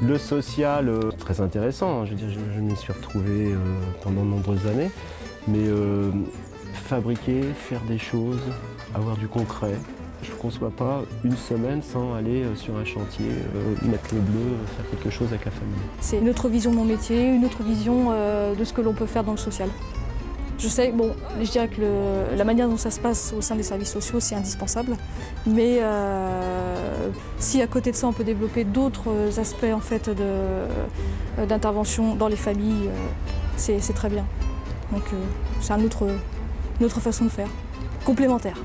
Le social, très intéressant, je veux dire, je m'y suis retrouvé pendant de nombreuses années, mais fabriquer, faire des choses, avoir du concret, je ne conçois pas une semaine sans aller sur un chantier, mettre le bleu, faire quelque chose avec la famille. C'est une autre vision de mon métier, une autre vision de ce que l'on peut faire dans le social. Je sais, bon, je dirais que la manière dont ça se passe au sein des services sociaux, c'est indispensable. Mais si à côté de ça, on peut développer d'autres aspects en fait, d'intervention dans les familles, c'est très bien. Donc c'est une autre façon de faire, complémentaire.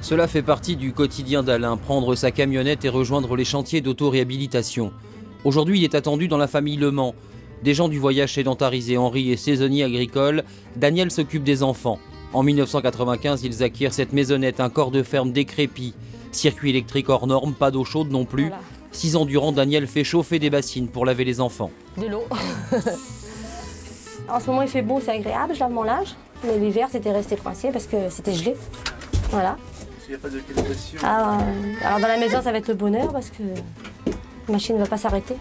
Cela fait partie du quotidien d'Alain, prendre sa camionnette et rejoindre les chantiers d'auto-réhabilitation. Aujourd'hui, il est attendu dans la famille Le Mans. Des gens du voyage sédentarisé, Henri est saisonnier agricole, Daniel s'occupe des enfants. En 1995, ils acquièrent cette maisonnette, un corps de ferme décrépit. Circuit électrique hors norme, pas d'eau chaude non plus. Voilà. 6 ans durant, Daniel fait chauffer des bassines pour laver les enfants. De l'eau. En ce moment, il fait beau, c'est agréable, je lave mon linge. Mais l'hiver, c'était resté coincé parce que c'était gelé. Voilà. Il n'y a pas de localisation. Alors dans la maison, ça va être le bonheur parce que la machine ne va pas s'arrêter.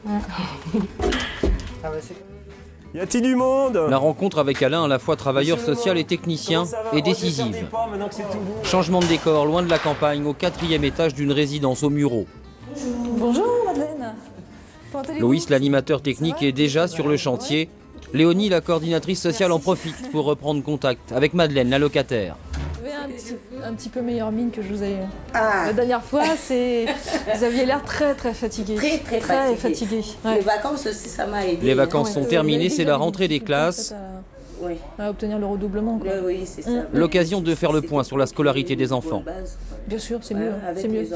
Voilà. Y a-t-il du monde? La rencontre avec Alain, à la fois travailleur social et technicien, est décisive. Changement de décor, loin de la campagne, au 4e étage d'une résidence aux Mureaux. Bonjour Madeleine. Loïs, l'animateur technique, est déjà sur le chantier. Léonie, la coordinatrice sociale, en profite pour reprendre contact avec Madeleine, la locataire. Un petit peu meilleure mine que je vous ai. La dernière fois, vous aviez l'air très fatigué. Très fatigué. Ouais. Les vacances aussi, ça m'a aidé. Les vacances sont terminées, c'est la rentrée des classes. À obtenir le redoublement. Quoi. Oui, c'est ça. L'occasion de faire le point sur la scolarité des enfants. Bien sûr, c'est mieux. C'est mieux.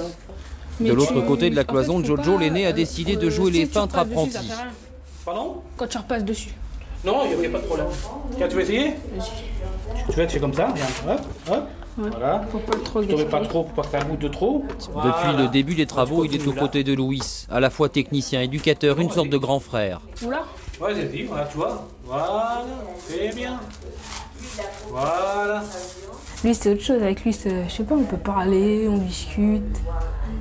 De l'autre côté de la cloison, Jojo, l'aîné, a décidé de jouer les peintres apprentis. Pardon? Quand tu repasses dessus. Non, il n'y a pas de problème. Tiens, tu veux essayer? Tu vas, tu fais comme ça, hop, hop. Ouais. Voilà. Faut pas trop ne pas trop, pour pas que ça goûte de trop. Depuis le début des travaux, il est aux côtés de Louis, à la fois technicien, éducateur, une sorte de grand frère. Oula. Ouais, vas-y, voilà, tu vois. Voilà, c'est bien. Voilà. Lui, c'est autre chose. Avec lui, je sais pas, on peut parler, on discute.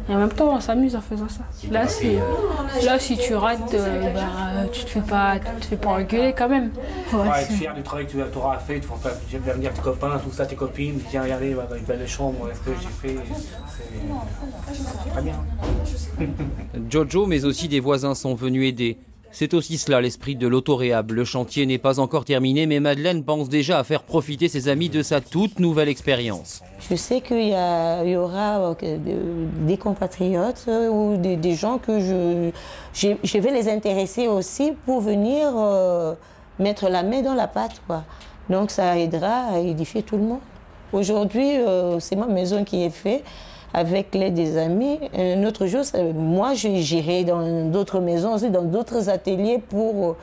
Et en même temps, on s'amuse en faisant ça. Là, si tu rates, tu te fais pas engueuler quand même. Ouais, être fier du travail que tu auras fait, tu vas venir tes copains, tout ça, tes copines, tiens, regardez, une belle chambre, est-ce que j'ai fait, c'est très bien. Jojo, mais aussi des voisins sont venus aider. C'est aussi cela l'esprit de l'autoréhab. Le chantier n'est pas encore terminé, mais Madeleine pense déjà à faire profiter ses amis de sa toute nouvelle expérience. Je sais qu'il y aura des compatriotes ou des gens que je vais les intéresser aussi pour venir mettre la main dans la pâte, quoi. Donc ça aidera à édifier tout le monde. Aujourd'hui, c'est ma maison qui est faite. Avec l'aide des amis. Un autre jour, moi, j'irai dans d'autres maisons, aussi dans d'autres ateliers pour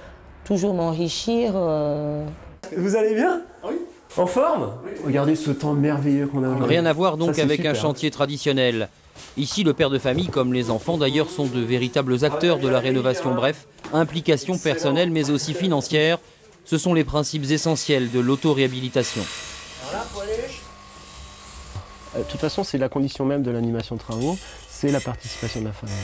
toujours m'enrichir. Vous allez bien? Oui. En forme? Oui. Regardez ce temps merveilleux qu'on a aujourd'hui. Rien à voir donc avec un chantier traditionnel. Ici, le père de famille, comme les enfants d'ailleurs, sont de véritables acteurs de la rénovation. Bref, implication personnelle mais aussi financière, ce sont les principes essentiels de l'auto-réhabilitation. Voilà, pour aller. De toute façon, c'est la condition même de l'animation de travaux, c'est la participation de la famille.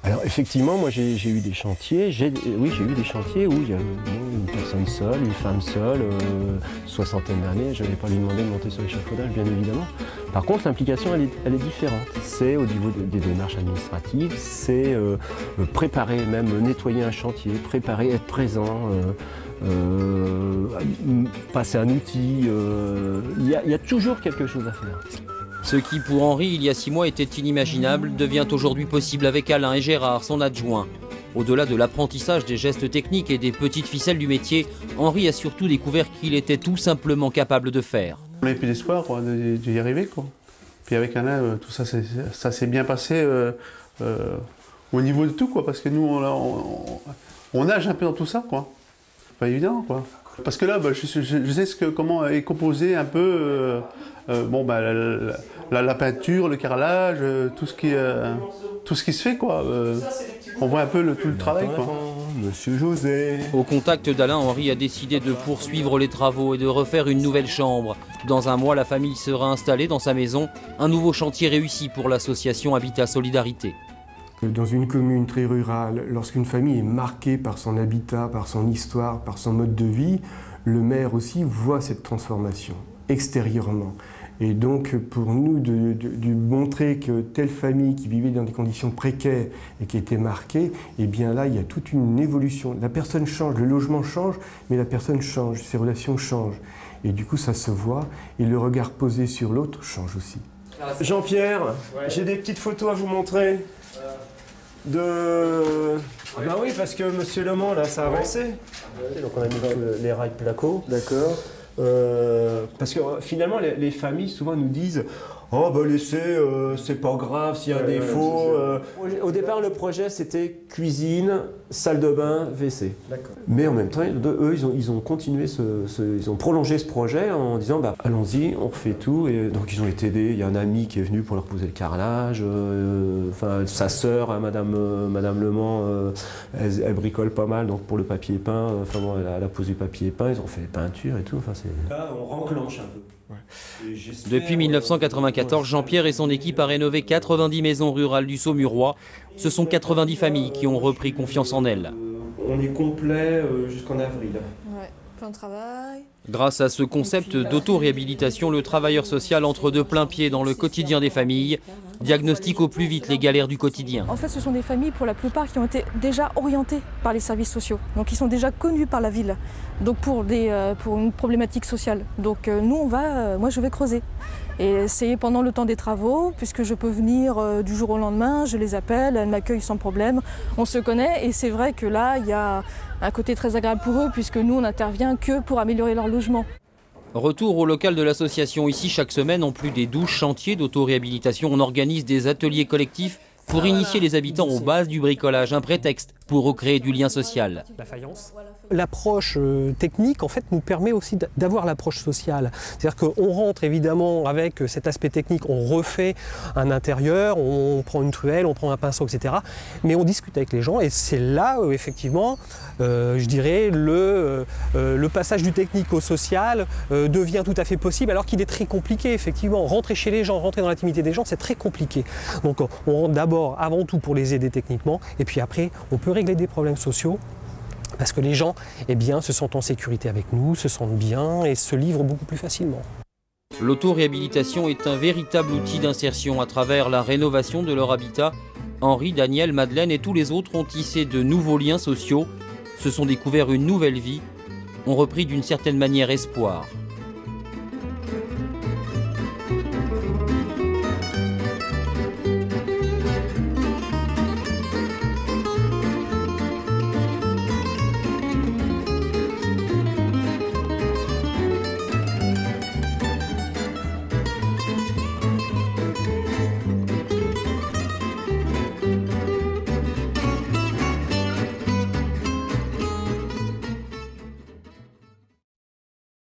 Alors effectivement, moi j'ai eu des chantiers, oui j'ai eu des chantiers où il y a une personne seule, une femme seule, soixantaine d'années, je n'allais pas lui demander de monter sur l'échafaudage, bien évidemment. Par contre, l'implication, elle est différente. C'est au niveau des démarches administratives, c'est préparer, même nettoyer un chantier, préparer, être présent, passer un outil, il y a toujours quelque chose à faire. Ce qui pour Henri, il y a 6 mois, était inimaginable, devient aujourd'hui possible avec Alain et Gérard, son adjoint. Au-delà de l'apprentissage des gestes techniques et des petites ficelles du métier, Henri a surtout découvert qu'il était tout simplement capable de faire. On n'avait plus d'espoir d'y arriver, quoi. Puis avec Alain, tout ça, ça s'est bien passé au niveau de tout, quoi, parce que nous, on nage un peu dans tout ça, quoi. Pas évident, quoi. Parce que là, je sais comment est composé un peu la peinture, le carrelage, tout ce qui se fait, quoi. On voit un peu tout le travail, quoi. Monsieur José. Au contact d'Alain, Henri a décidé de poursuivre les travaux et de refaire une nouvelle chambre. Dans un mois, la famille sera installée dans sa maison. Un nouveau chantier réussi pour l'association Habitat Solidarité. Dans une commune très rurale, lorsqu'une famille est marquée par son habitat, par son histoire, par son mode de vie, le maire aussi voit cette transformation extérieurement. Et donc pour nous de montrer que telle famille qui vivait dans des conditions précaires et qui était marquée, eh bien là il y a toute une évolution. La personne change, le logement change, mais la personne change, ses relations changent. Et du coup ça se voit et le regard posé sur l'autre change aussi. Jean-Pierre, j'ai des petites photos à vous montrer. Ben oui, parce que Monsieur Le Mans, là, ça a avancé. Donc on a mis les rails placo. D'accord. Parce que finalement, les familles souvent nous disent « Oh, ben laissez, c'est pas grave s'il y a un défaut. » Au départ, le projet, c'était cuisine, salle de bain, WC. Mais en même temps, eux, ils ont continué, ils ont prolongé ce projet en disant bah, « Allons-y, on refait tout. » Et donc, ils ont été aidés. Il y a un ami qui est venu pour leur poser le carrelage. Sa sœur, Madame Le Mans, elle bricole pas mal donc pour le papier peint. Bon, elle a posé le papier peint, ils ont fait peinture et tout. Là, on renclenche un peu. Ouais. Depuis 1994, Jean-Pierre et son équipe a rénové 90 maisons rurales du Saumurois. Ce sont 90 familles qui ont repris confiance en elles. On est complet jusqu'en avril. Ouais, plein de travail. Grâce à ce concept d'auto-réhabilitation, le travailleur social entre de plein pied dans le quotidien des familles, diagnostique au plus vite les galères du quotidien. En fait, ce sont des familles pour la plupart qui ont été déjà orientées par les services sociaux. Donc ils sont déjà connus par la ville, donc pour une problématique sociale. Donc nous, moi je vais creuser. Et c'est pendant le temps des travaux, puisque je peux venir du jour au lendemain, je les appelle, elles m'accueillent sans problème, on se connaît et c'est vrai que là, il y a un côté très agréable pour eux, puisque nous, on n'intervient que pour améliorer leur logement. Retour au local de l'association. Ici, chaque semaine, en plus des 12 chantiers d'auto-réhabilitation, on organise des ateliers collectifs pour initier les habitants aux bases du bricolage, un prétexte pour recréer du lien social. La faïence. L'approche technique, en fait, nous permet aussi d'avoir l'approche sociale. C'est-à-dire qu'on rentre évidemment avec cet aspect technique, on refait un intérieur, on prend une truelle, on prend un pinceau, etc. Mais on discute avec les gens et c'est là, effectivement, je dirais, le passage du technique au social devient tout à fait possible, alors qu'il est très compliqué, effectivement. Rentrer chez les gens, rentrer dans l'intimité des gens, c'est très compliqué. Donc on rentre d'abord, avant tout, pour les aider techniquement, et puis après, on peut régler des problèmes sociaux. Parce que les gens se sentent en sécurité avec nous, se sentent bien et se livrent beaucoup plus facilement. L'auto-réhabilitation est un véritable outil d'insertion à travers la rénovation de leur habitat. Henri, Daniel, Madeleine et tous les autres ont tissé de nouveaux liens sociaux, se sont découverts une nouvelle vie, ont repris d'une certaine manière espoir.